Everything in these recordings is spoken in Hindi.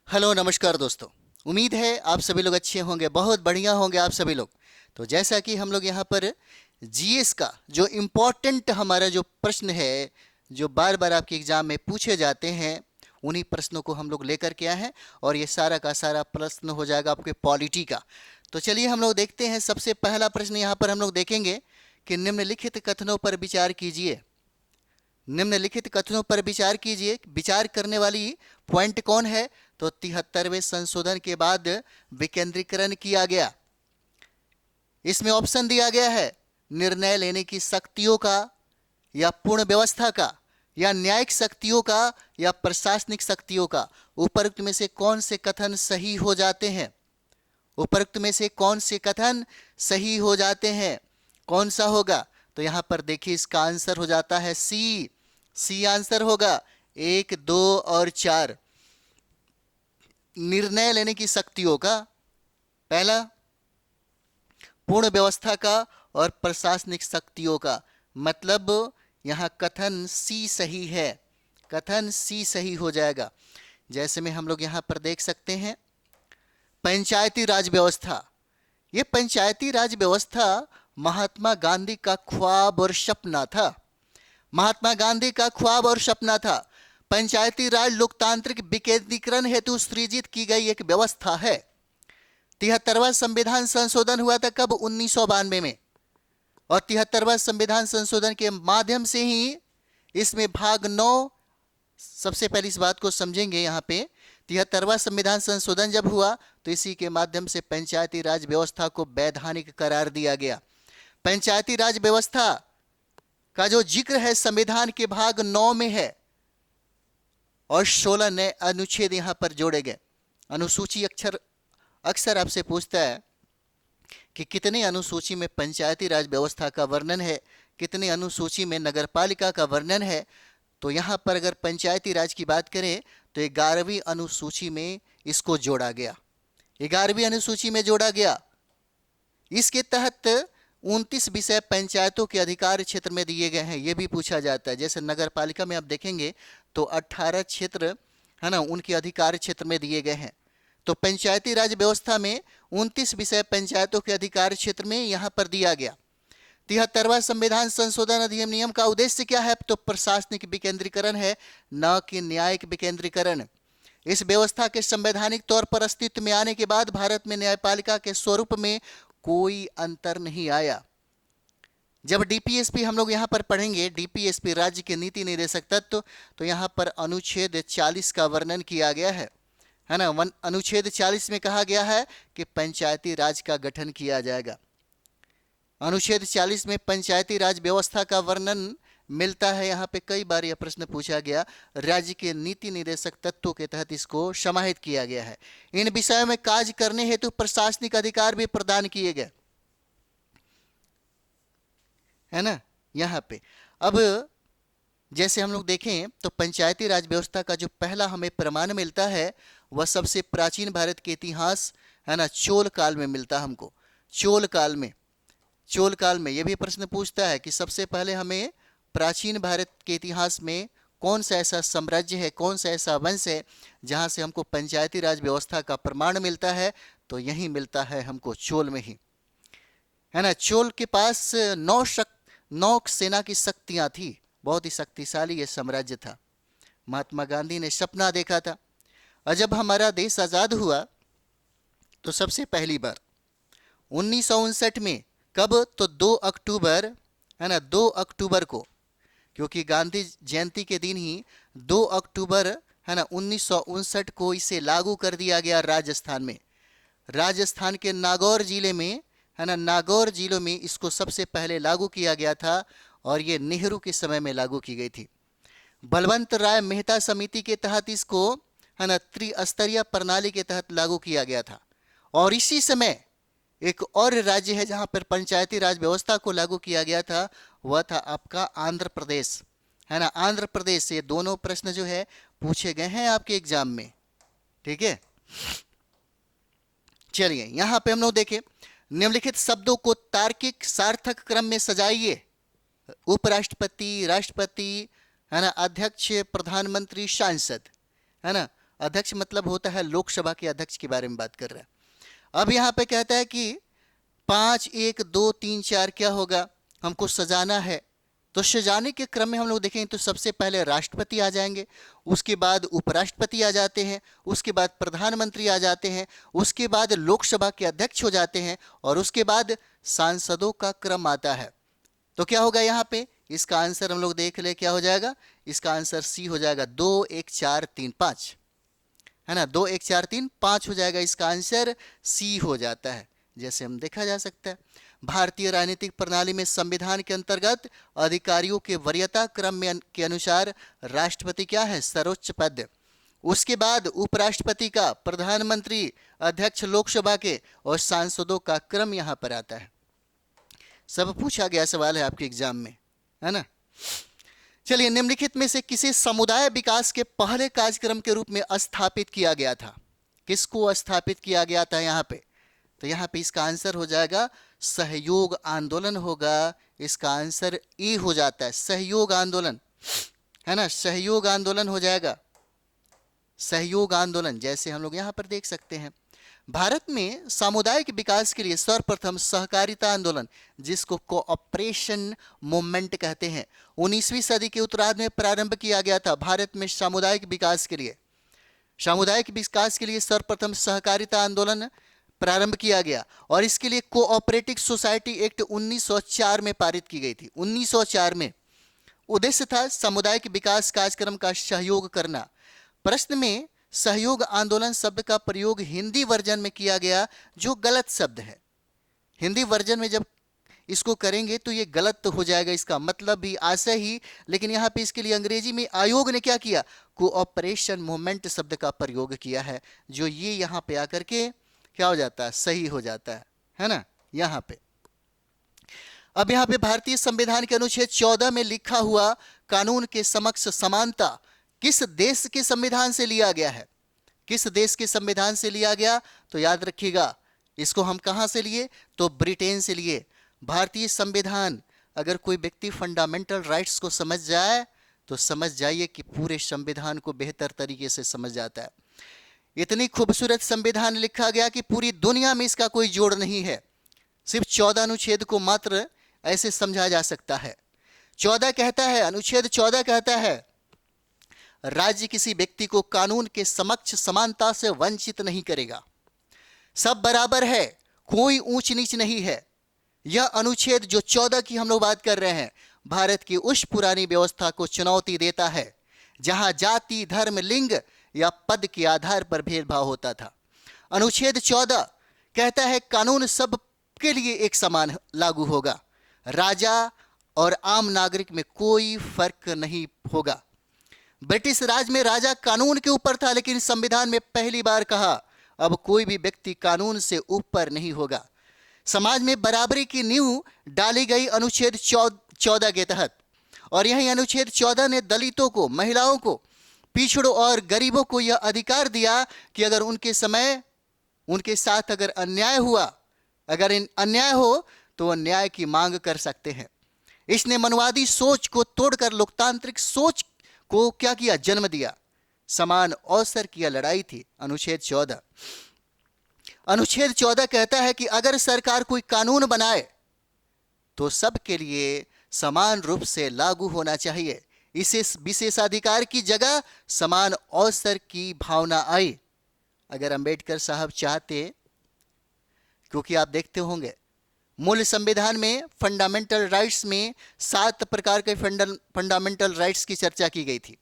हेलो नमस्कार दोस्तों। उम्मीद है आप सभी लोग अच्छे होंगे, बहुत बढ़िया होंगे आप सभी लोग। तो जैसा कि हम लोग यहाँ पर जीएस का जो इम्पोर्टेंट हमारा जो प्रश्न है, जो बार बार आपके एग्जाम में पूछे जाते हैं, उन्हीं प्रश्नों को हम लोग लेकर के आए हैं और ये सारा का सारा प्रश्न हो जाएगा आपके पॉलिटी का। तो चलिए हम लोग देखते हैं। सबसे पहला प्रश्न यहाँ पर हम लोग देखेंगे कि निम्नलिखित कथनों पर विचार कीजिए। निम्नलिखित कथनों पर विचार कीजिए। विचार करने वाली पॉइंट कौन है? तो 73वें संशोधन के बाद विकेंद्रीकरण किया गया। इसमें ऑप्शन दिया गया है निर्णय लेने की शक्तियों का, या पूर्ण व्यवस्था का, या न्यायिक शक्तियों का, या प्रशासनिक शक्तियों का। उपरोक्त में से कौन से कथन सही हो जाते हैं? उपरोक्त में से कौन से कथन सही हो जाते हैं? कौन सा होगा? तो यहां पर देखिए, इसका आंसर हो जाता है सी। सी आंसर होगा। 1, 2 और 4 निर्णय लेने की शक्तियों का, पहला पूर्ण व्यवस्था का और प्रशासनिक शक्तियों का। मतलब यहां कथन सी सही है। कथन सी सही हो जाएगा। जैसे में हम लोग यहां पर देख सकते हैं पंचायती राज व्यवस्था। ये पंचायती राज व्यवस्था महात्मा गांधी का ख्वाब और सपना था। महात्मा गांधी का ख्वाब और सपना था। पंचायती राज लोकतांत्रिक विकेंद्रीकरण हेतु सृजित की गई एक व्यवस्था है। 73वां संविधान संशोधन हुआ था कब? 1992 में। और 73वां संविधान संशोधन के माध्यम से ही इसमें भाग 9, सबसे पहले इस बात को समझेंगे यहाँ पे। 73वां संविधान संशोधन जब हुआ तो इसी के माध्यम से पंचायती राज व्यवस्था को वैधानिक करार दिया गया। पंचायती राज व्यवस्था का जो जिक्र है संविधान के भाग 9 में है और 16 नए अनुच्छेद यहां पर जोड़े गए। अनुसूची अक्सर आपसे पूछता है कि कितने अनुसूची में पंचायती राज व्यवस्था का वर्णन है, कितने अनुसूची में नगरपालिका का वर्णन है। तो यहां पर अगर पंचायती राज की बात करें तो 11वीं अनुसूची में इसको जोड़ा गया। 11वीं अनुसूची में जोड़ा गया। इसके तहत 29 विषय पंचायतों के अधिकार क्षेत्र में दिए गए हैं। यह भी पूछा जाता है। जैसे नगर पालिका में आप देखेंगे तो 18 क्षेत्र है ना, उनके अधिकार क्षेत्र में दिए गए हैं। तो पंचायती राज व्यवस्था में 29 विषय पंचायतों के अधिकार क्षेत्र में यहां पर दिया गया। 73वां संविधान संशोधन अधिनियम का उद्देश्य क्या है? तो प्रशासनिक विकेंद्रीकरण है, न कि न्यायिक विकेंद्रीकरण। इस व्यवस्था के संवैधानिक तौर पर अस्तित्व में आने के बाद भारत में न्यायपालिका के स्वरूप में कोई अंतर नहीं आया। जब डीपीएसपी हम लोग यहां पर पढ़ेंगे, डीपीएसपी राज्य के नीति निर्देशक तत्व, तो यहां पर अनुच्छेद 40 का वर्णन किया गया है ना। अनुच्छेद 40 में कहा गया है कि पंचायती राज का गठन किया जाएगा। अनुच्छेद 40 में पंचायती राज व्यवस्था का वर्णन मिलता है। यहाँ पे कई बार यह प्रश्न पूछा गया। राज्य के नीति निर्देशक तत्वों के तहत इसको समाहित किया गया है। इन विषयों में कार्य करने हेतु प्रशासनिक अधिकार भी प्रदान किए गए, है ना। यहाँ पे अब जैसे हम लोग देखें तो पंचायती राज व्यवस्था का जो पहला हमें प्रमाण मिलता है वह सबसे प्राचीन भारत के इतिहास, है ना, चोल काल में मिलता हमको। चोल काल में यह भी प्रश्न पूछता है कि सबसे पहले हमें प्राचीन भारत के इतिहास में कौन सा ऐसा साम्राज्य है, कौन सा ऐसा वंश है जहां से हमको पंचायती राज व्यवस्था का प्रमाण मिलता है? तो यही मिलता है हमको चोल में ही, है ना। चोल के पास 9 सेना की शक्तियां थी। बहुत ही शक्तिशाली ये साम्राज्य था। महात्मा गांधी ने सपना देखा था। और जब हमारा देश आज़ाद हुआ तो सबसे पहली बार 1959 में, कब? तो 2 अक्टूबर, है ना, 2 अक्टूबर को, क्योंकि गांधी जयंती के दिन ही 2 अक्टूबर, है ना, 1959 को इसे लागू कर दिया गया राजस्थान में। राजस्थान के नागौर जिले में, है ना, नागौर जिलों में इसको सबसे पहले लागू किया गया था और ये नेहरू के समय में लागू की गई थी। बलवंत राय मेहता समिति के तहत इसको, है ना, त्रिस्तरीय प्रणाली के तहत लागू किया गया था। और इसी समय एक और राज्य है जहां पर पंचायती राज व्यवस्था को लागू किया गया था, वह था आपका आंध्र प्रदेश, है ना। आंध्र प्रदेश से दोनों प्रश्न जो है पूछे गए हैं आपके एग्जाम में, ठीक है। चलिए यहां पे हम लोग देखें, निम्नलिखित शब्दों को तार्किक सार्थक क्रम में सजाइए। उपराष्ट्रपति, राष्ट्रपति, है ना, अध्यक्ष, प्रधानमंत्री, सांसद, है ना। अध्यक्ष मतलब होता है लोकसभा के अध्यक्ष के बारे में बात कर रहा है। अब यहाँ पे कहता है कि 5 1 2 3 4 क्या होगा, हमको सजाना है। तो सजाने के क्रम में हम लोग देखेंगे तो सबसे पहले राष्ट्रपति आ जाएंगे, उसके बाद उपराष्ट्रपति आ जाते हैं, उसके बाद प्रधानमंत्री आ जाते हैं, उसके बाद लोकसभा के अध्यक्ष हो जाते हैं, और उसके बाद सांसदों का क्रम आता है। तो क्या होगा यहाँ पे, इसका आंसर हम लोग देख ले क्या हो जाएगा, इसका आंसर सी हो जाएगा, 2 1 4 3 5, है ना, 2 1 4 3 5 हो जाएगा, इसका आंसर सी हो जाता है। जैसे हम देखा जा सकता है भारतीय राजनीतिक प्रणाली में संविधान के अंतर्गत अधिकारियों के वरीयता क्रम में के अनुसार राष्ट्रपति क्या है, सर्वोच्च पद, उसके बाद उपराष्ट्रपति का, प्रधानमंत्री, अध्यक्ष लोकसभा के, और सांसदों का क्रम यहाँ पर आता है। सब पूछा गया सवाल है आपके एग्जाम में, है ना। चलिए, निम्नलिखित में से किसे समुदाय विकास के पहले कार्यक्रम के रूप में स्थापित किया गया था, किसको स्थापित किया गया था यहाँ पे, तो यहाँ पे इसका आंसर हो जाएगा सहयोग आंदोलन होगा, इसका आंसर ए हो जाता है, सहयोग आंदोलन, है ना, सहयोग आंदोलन हो जाएगा, सहयोग आंदोलन। जैसे हम लोग यहाँ पर देख सकते हैं भारत में सामुदायिक विकास के लिए सर्वप्रथम सहकारिता आंदोलन, जिसको कोऑपरेशन मूवमेंट कहते हैं, 19वीं सदी के उत्तरार्ध में प्रारंभ किया गया था। भारत में सामुदायिक विकास के लिए, सामुदायिक विकास के लिए सर्वप्रथम सहकारिता आंदोलन प्रारंभ किया गया, और इसके लिए कोऑपरेटिव सोसाइटी एक्ट 1904 में पारित की गई थी। 1904 में उद्देश्य था सामुदायिक विकास कार्यक्रम का सहयोग करना। प्रश्न में सहयोग आंदोलन शब्द का प्रयोग हिंदी वर्जन में किया गया, जो गलत शब्द है। हिंदी वर्जन में जब इसको करेंगे तो ये गलत हो जाएगा, इसका मतलब भी ऐसा ही, लेकिन यहाँ पे इसके लिए अंग्रेजी में आयोग ने क्या किया, कोऑपरेशन मूवमेंट शब्द का प्रयोग किया है, जो ये यहाँ पे आकर के क्या हो जाता है, सही हो जाता है ना यहाँ पे। अब यहाँ पे भारतीय संविधान के अनुच्छेद 14 में लिखा हुआ कानून के समक्ष समानता किस देश के संविधान से लिया गया है, किस देश के संविधान से लिया गया, तो याद रखिएगा इसको हम कहां से लिए, तो ब्रिटेन से लिए। भारतीय संविधान, अगर कोई व्यक्ति फंडामेंटल राइट्स को समझ जाए तो समझ जाइए कि पूरे संविधान को बेहतर तरीके से समझ जाता है। इतनी खूबसूरत संविधान लिखा गया कि पूरी दुनिया में इसका कोई जोड़ नहीं है, सिर्फ 14 अनुच्छेद को मात्र ऐसे समझा जा सकता है। 14 कहता है, अनुच्छेद 14 कहता है, राज्य किसी व्यक्ति को कानून के समक्ष समानता से वंचित नहीं करेगा, सब बराबर है, कोई ऊंच नीच नहीं है। यह अनुच्छेद जो 14 की हम लोग बात कर रहे हैं, भारत की उस पुरानी व्यवस्था को चुनौती देता है जहां जाति, धर्म, लिंग या पद के आधार पर भेदभाव होता था। अनुच्छेद 14 कहता है कानून सब के लिए एक समान लागू होगा, राजा और आम नागरिक में कोई फर्क नहीं होगा। ब्रिटिश राज में राजा कानून के ऊपर था, लेकिन संविधान में पहली बार कहा अब कोई भी व्यक्ति कानून से ऊपर नहीं होगा। समाज में बराबरी की नींव डाली गई अनुच्छेद 14 के तहत, और यही अनुच्छेद 14 ने दलितों को, महिलाओं को, पिछड़ों और गरीबों को यह अधिकार दिया कि अगर उनके समय उनके साथ अगर अन्याय हुआ, अगर अन्याय हो तो वह न्याय की मांग कर सकते हैं। इसने मनवादी सोच को तोड़कर लोकतांत्रिक सोच को क्या किया, जन्म दिया। समान अवसर की यह लड़ाई थी अनुच्छेद 14। अनुच्छेद 14 कहता है कि अगर सरकार कोई कानून बनाए तो सबके लिए समान रूप से लागू होना चाहिए। इसे विशेषाधिकार की जगह समान अवसर की भावना आई। अगर अंबेडकर साहब चाहते, क्योंकि आप देखते होंगे मूल संविधान में फंडामेंटल राइट्स में 7 प्रकार के फंडामेंटल राइट्स की चर्चा की गई थी।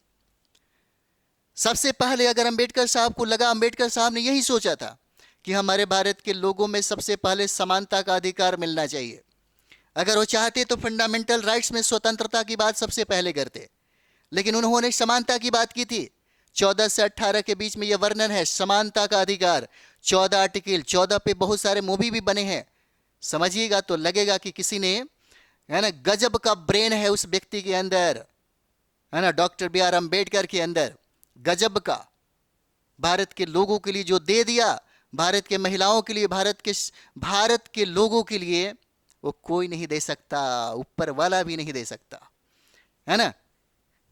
सबसे पहले अगर अंबेडकर साहब को लगा, अंबेडकर साहब ने यही सोचा था कि हमारे भारत के लोगों में सबसे पहले समानता का अधिकार मिलना चाहिए। अगर वो चाहते तो फंडामेंटल राइट्स में स्वतंत्रता की बात सबसे पहले करते, लेकिन उन्होंने समानता की बात की थी। 14 से 18 के बीच में यह वर्णन है समानता का अधिकार। 14 आर्टिकल, 14 पे बहुत सारे मूवी भी बने हैं। समझिएगा तो लगेगा कि किसी ने, है ना, गजब का ब्रेन है उस व्यक्ति के अंदर, है ना, डॉक्टर बी आर अम्बेडकर के अंदर गजब का। भारत के लोगों के लिए जो दे दिया, भारत के महिलाओं के लिए, भारत के लोगों के लिए, वो कोई नहीं दे सकता, ऊपर वाला भी नहीं दे सकता, है ना।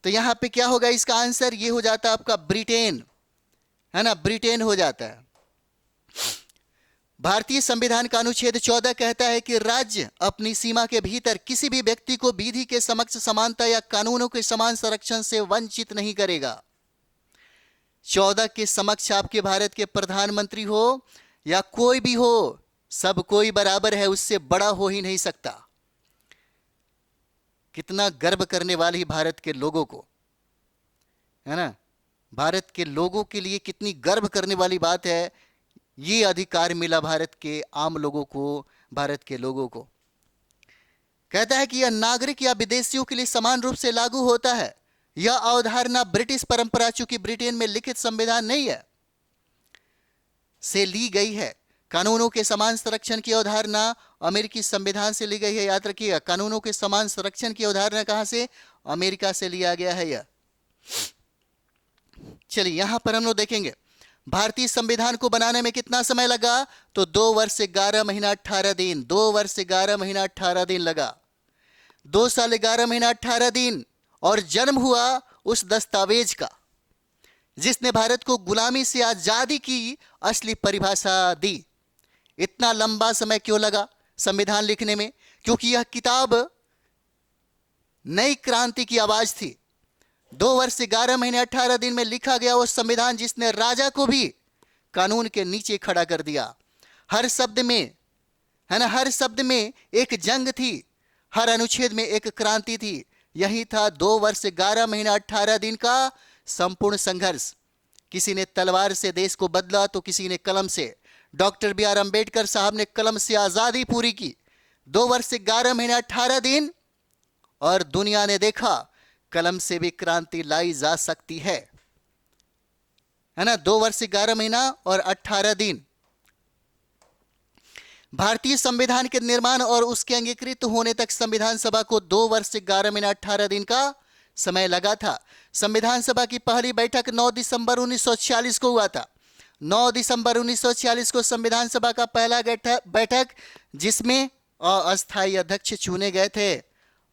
तो यहां पे क्या होगा, इसका आंसर ये हो जाता आपका ब्रिटेन। है ना, ब्रिटेन हो जाता है। भारतीय संविधान का अनुच्छेद 14 कहता है कि राज्य अपनी सीमा के भीतर किसी भी व्यक्ति को विधि के समक्ष समानता या कानूनों के समान संरक्षण से वंचित नहीं करेगा। 14 के समक्ष आपके भारत के प्रधानमंत्री हो या कोई भी हो, सब कोई बराबर है, उससे बड़ा हो ही नहीं सकता। कितना गर्व करने वाली भारत के लोगों को, है ना, भारत के लोगों के लिए कितनी गर्व करने वाली बात है, ये अधिकार मिला भारत के आम लोगों को, भारत के लोगों को। कहता है कि यह नागरिक या विदेशियों के लिए समान रूप से लागू होता है। यह अवधारणा ब्रिटिश परंपरा, चूंकि ब्रिटेन में लिखित संविधान नहीं है, से ली गई है। कानूनों के समान संरक्षण की अवधारणा अमेरिकी संविधान से ली गई है। याद रखिएगा, कानूनों के समान संरक्षण की अवधारणा कहां से? अमेरिका से लिया गया है यह। चलिए यहां पर हम लोग देखेंगे भारतीय संविधान को बनाने में कितना समय लगा, तो 2 वर्ष 11 महीना 18 दिन। 2 वर्ष 11 महीना 18 दिन लगा। 2 साल 11 महीना 18 दिन। और जन्म हुआ उस दस्तावेज का जिसने भारत को गुलामी से आजादी की असली परिभाषा दी। इतना लंबा समय क्यों लगा संविधान लिखने में? क्योंकि यह किताब नई क्रांति की आवाज थी। 2 वर्ष 11 महीने 18 दिन में लिखा गया वो संविधान जिसने राजा को भी कानून के नीचे खड़ा कर दिया। हर शब्द में, है ना, हर शब्द में एक जंग थी, हर अनुच्छेद में एक क्रांति थी। यही था 2 वर्ष 11 महीना 18 दिन का संपूर्ण संघर्ष। किसी ने तलवार से देश को बदला तो किसी ने कलम से। डॉक्टर बी आर अंबेडकर साहब ने कलम से आजादी पूरी की। 2 वर्ष 11 महीना 18 दिन, और दुनिया ने देखा कलम से भी क्रांति लाई जा सकती है ना। 2 वर्ष 11 महीना और 18 दिन। भारतीय संविधान के निर्माण और उसके अंगीकृत होने तक संविधान सभा को 2 वर्ष 11 महीना 18 दिन का समय लगा था। संविधान सभा की पहली बैठक 9 दिसंबर 1946 को हुआ था। 9 दिसंबर 1946 को संविधान सभा का पहला बैठक, जिसमें अस्थायी अध्यक्ष चुने गए थे।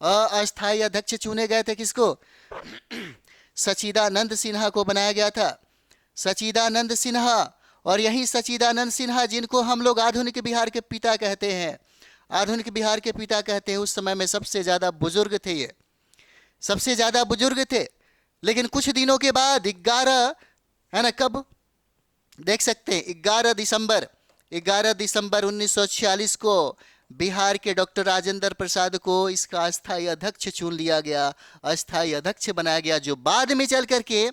अस्थायी अध्यक्ष चुने गए थे किसको? सच्चिदानंद सिन्हा को बनाया गया था। सच्चिदानंद सिन्हा। और यही सच्चिदानंद सिन्हा जिनको हम लोग आधुनिक बिहार के पिता कहते हैं, आधुनिक बिहार के पिता कहते हैं, उस समय में सबसे ज्यादा बुजुर्ग थे। ये सबसे ज्यादा बुजुर्ग थे। लेकिन कुछ दिनों के बाद 11, है ना, कब देख सकते हैं, 11 दिसंबर 1946 को बिहार के डॉक्टर राजेंद्र प्रसाद को इसका अस्थायी अध्यक्ष चुन लिया गया, अस्थायी अध्यक्ष बनाया गया, जो बाद में चल करके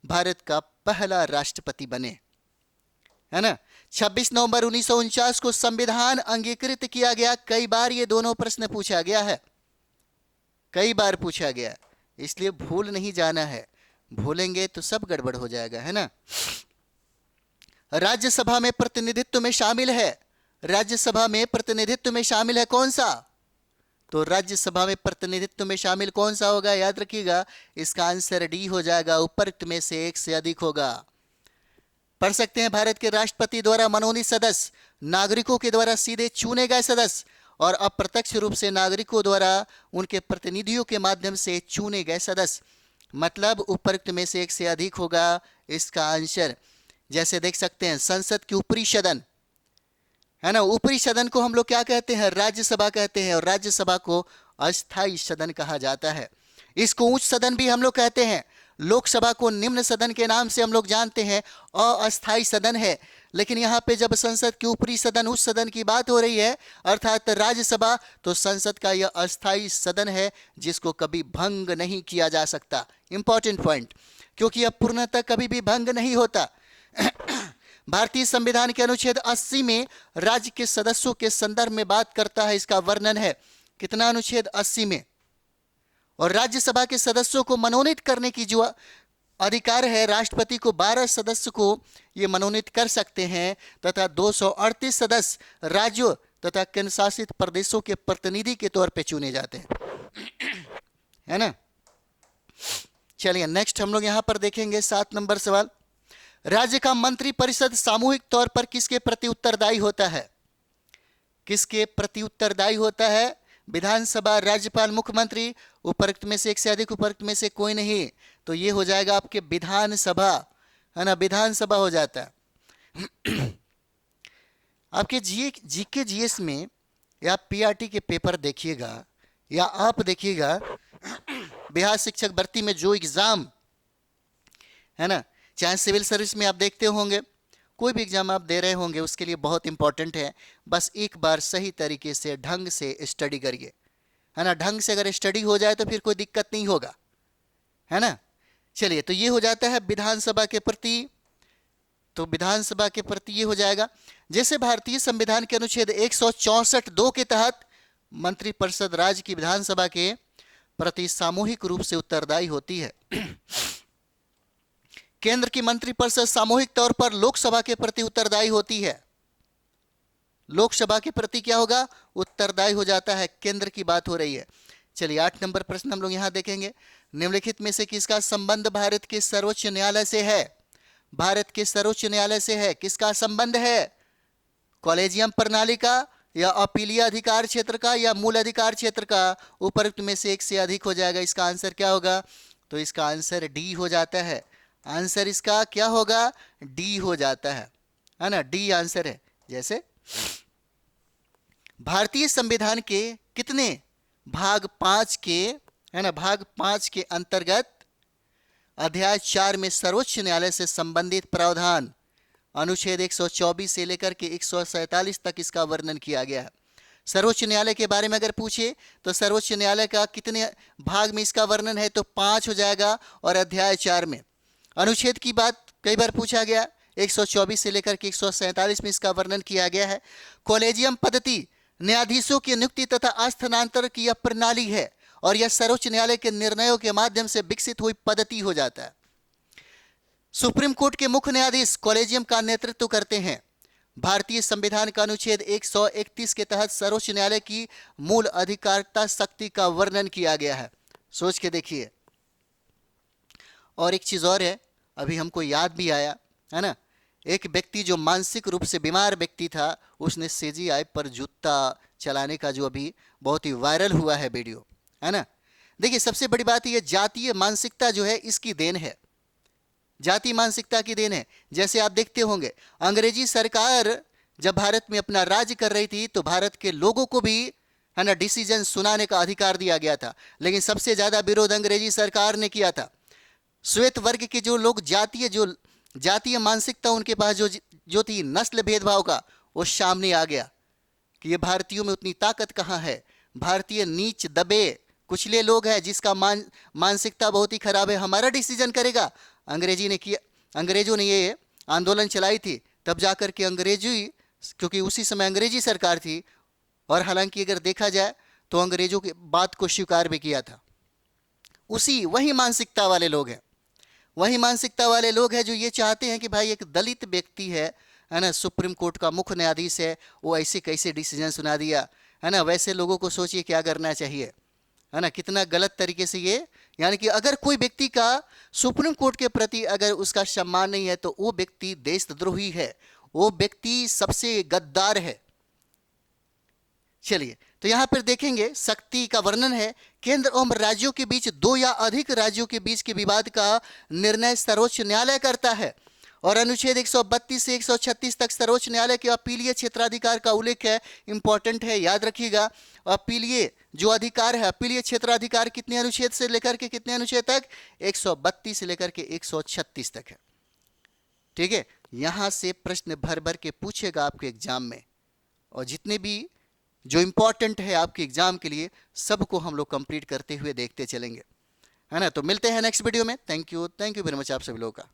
भारत का पहला राष्ट्रपति बने, है ना। 26 नवंबर 1949 को संविधान अंगीकृत किया गया। कई बार ये दोनों प्रश्न पूछा गया है, कई बार पूछा गया, इसलिए भूल नहीं जाना है, भूलेंगे तो सब गड़बड़ हो जाएगा, है ना। राज्यसभा में प्रतिनिधित्व में शामिल है, राज्यसभा में प्रतिनिधित्व में शामिल है कौन सा? तो राज्यसभा में प्रतिनिधित्व में शामिल कौन सा होगा? याद रखिएगा, इसका आंसर डी हो जाएगा, उपरोक्त में से एक से अधिक होगा। पढ़ सकते हैं, भारत के राष्ट्रपति द्वारा मनोनीत सदस्य, नागरिकों के द्वारा सीधे चुने गए सदस्य और अप्रत्यक्ष रूप से नागरिकों द्वारा उनके प्रतिनिधियों के माध्यम से चुने गए सदस्य। मतलब उपरोक्त में से एक से अधिक होगा इसका आंसर। जैसे देख सकते हैं, संसद की ऊपरी सदन, है ना, ऊपरी सदन को हम लोग क्या कहते हैं? राज्यसभा कहते हैं, और राज्यसभा को अस्थायी सदन कहा जाता है। इसको उच्च सदन भी हम लोग कहते हैं। लोकसभा को निम्न सदन के नाम से हम लोग जानते हैं, अस्थायी सदन है। लेकिन यहाँ पे जब संसद की ऊपरी सदन, उच्च सदन की बात हो रही है, अर्थात राज्यसभा, तो संसद का यह अस्थायी सदन है जिसको कभी भंग नहीं किया जा सकता। इंपॉर्टेंट पॉइंट, क्योंकि यह पूर्णतः कभी भी भंग नहीं होता। भारतीय संविधान के अनुच्छेद 80 में राज्य के सदस्यों के संदर्भ में बात करता है, इसका वर्णन है। कितना? अनुच्छेद 80 में। और राज्यसभा के सदस्यों को मनोनीत करने की जो अधिकार है, राष्ट्रपति को 12 सदस्य को ये मनोनीत कर सकते हैं, तथा 238 सदस्य राज्यों तथा केंद्र शासित प्रदेशों के प्रतिनिधि के तौर पे चुने जाते हैं, है ना। चलिए नेक्स्ट हम लोग यहां पर देखेंगे 7 नंबर सवाल। राज्य का मंत्री परिषद सामूहिक तौर पर किसके प्रति उत्तरदायी होता है? किसके प्रति उत्तरदायी होता है? विधानसभा, राज्यपाल, मुख्यमंत्री। उपरोक्त में से एक से अधिक, उपरोक्त में से कोई नहीं, तो ये हो जाएगा आपके विधानसभा, है ना, विधानसभा हो जाता है। आपके जीके जीएस में या पीआरटी के पेपर देखिएगा या आप देखिएगा, बिहार शिक्षक भर्ती में जो एग्जाम है ना, चाहे सिविल सर्विस में आप देखते होंगे, कोई भी एग्जाम आप दे रहे होंगे, उसके लिए बहुत इंपॉर्टेंट है, बस एक बार सही तरीके से ढंग से स्टडी करिए, है ना। ढंग से अगर स्टडी हो जाए तो फिर कोई दिक्कत नहीं होगा, है ना। चलिए, तो ये हो जाता है विधानसभा के प्रति। तो विधानसभा के प्रति ये हो जाएगा, जैसे भारतीय संविधान के अनुच्छेद 164(2) के तहत मंत्रिपरिषद राज्य की विधानसभा के प्रति सामूहिक रूप से उत्तरदायी होती है। केंद्र की मंत्रिपरिषद सामूहिक तौर पर लोकसभा के प्रति उत्तरदायी होती है। लोकसभा के प्रति क्या होगा, उत्तरदायी हो जाता है। केंद्र की बात हो रही है। चलिए 8 नंबर प्रश्न हम लोग यहां देखेंगे। निम्नलिखित में से किसका संबंध भारत के सर्वोच्च न्यायालय से है? भारत के सर्वोच्च न्यायालय से है। किसका संबंध है? कॉलेजियम प्रणाली का या अपीलीय अधिकार क्षेत्र का या मूल अधिकार क्षेत्र का? उपरोक्त में से एक से अधिक हो जाएगा। इसका आंसर क्या होगा? तो इसका आंसर डी हो जाता है। आंसर इसका क्या होगा? डी हो जाता है ना, डी आंसर है। जैसे भारतीय संविधान के कितने भाग 5 के, है ना, भाग 5 के अंतर्गत अध्याय 4 में सर्वोच्च न्यायालय से संबंधित प्रावधान अनुच्छेद 124 से लेकर के 147 तक इसका वर्णन किया गया है। सर्वोच्च न्यायालय के बारे में अगर पूछे तो सर्वोच्च न्यायालय का कितने भाग में इसका वर्णन है? तो 5 हो जाएगा। और अध्याय 4 में अनुच्छेद की बात कई बार पूछा गया, 124 से लेकर के 147 में इसका वर्णन किया गया है। कॉलेजियम पद्धति न्यायाधीशों की नियुक्ति तथा स्थानांतरण की यह प्रणाली है और यह सर्वोच्च न्यायालय के निर्णयों के माध्यम से विकसित हुई पद्धति हो जाता है। सुप्रीम कोर्ट के मुख्य न्यायाधीश कॉलेजियम का नेतृत्व करते हैं। भारतीय संविधान का अनुच्छेद 131 के तहत सर्वोच्च न्यायालय की मूल अधिकारिता शक्ति का वर्णन किया गया है। सोच के देखिए। और एक चीज और है, अभी हमको याद भी आया, है ना। एक व्यक्ति जो मानसिक रूप से बीमार व्यक्ति था, उसने सीजीआई पर जूता चलाने का जो अभी बहुत ही वायरल हुआ है वीडियो, है ना। देखिए, सबसे बड़ी बात यह जातीय मानसिकता जो है इसकी देन है, जातीय मानसिकता की देन है। जैसे आप देखते होंगे, अंग्रेजी सरकार जब भारत में अपना राज्य कर रही थी तो भारत के लोगों को भी, है ना, डिसीजन सुनाने का अधिकार दिया गया था, लेकिन सबसे ज्यादा विरोध अंग्रेजी सरकार ने किया था। श्वेत वर्ग के जो लोग जातीय मानसिकता उनके पास जो थी, नस्ल भेदभाव का, वो सामने आ गया कि ये भारतीयों में उतनी ताकत कहाँ है। भारतीय नीच दबे कुचले लोग हैं जिसका मानसिकता बहुत ही खराब है, हमारा डिसीजन करेगा। अंग्रेजों ने ये आंदोलन चलाई थी, तब जाकर के क्योंकि उसी समय अंग्रेजी सरकार थी, और हालांकि अगर देखा जाए तो अंग्रेजों की बात को स्वीकार भी किया था। वही मानसिकता वाले लोग हैं, वही मानसिकता वाले लोग हैं जो ये चाहते हैं कि भाई एक दलित व्यक्ति है ना, सुप्रीम कोर्ट का मुख्य न्यायाधीश है, वो ऐसे कैसे डिसीजन सुना दिया, है ना। वैसे लोगों को सोचिए क्या करना चाहिए, है ना, कितना गलत तरीके से ये, यानी कि अगर कोई व्यक्ति का सुप्रीम कोर्ट के प्रति अगर उसका सम्मान नहीं है तो वो व्यक्ति देशद्रोही है, वो व्यक्ति सबसे गद्दार है। चलिए, तो यहां पर देखेंगे शक्ति का वर्णन है। केंद्र एवं राज्यों के बीच 2 या अधिक राज्यों के बीच के विवाद का निर्णय सर्वोच्च न्यायालय करता है। और अनुच्छेद 132 से 136 तक सर्वोच्च न्यायालय के अपीलीय क्षेत्राधिकार का उल्लेख है। इंपॉर्टेंट है, याद रखिएगा। अपीलीय जो अधिकार है, अपीलीय क्षेत्राधिकार कितने अनुच्छेद से लेकर के कितने अनुच्छेद तक? 132 से लेकर के 136 तक है। ठीक है, यहां से प्रश्न भर भर के पूछेगा आपके एग्जाम में, और जितने भी जो इंपॉर्टेंट है आपके एग्जाम के लिए, सबको हम लोग कंप्लीट करते हुए देखते चलेंगे, है ना। तो मिलते हैं नेक्स्ट वीडियो में। थैंक यू वेरी मच आप सभी लोगों का।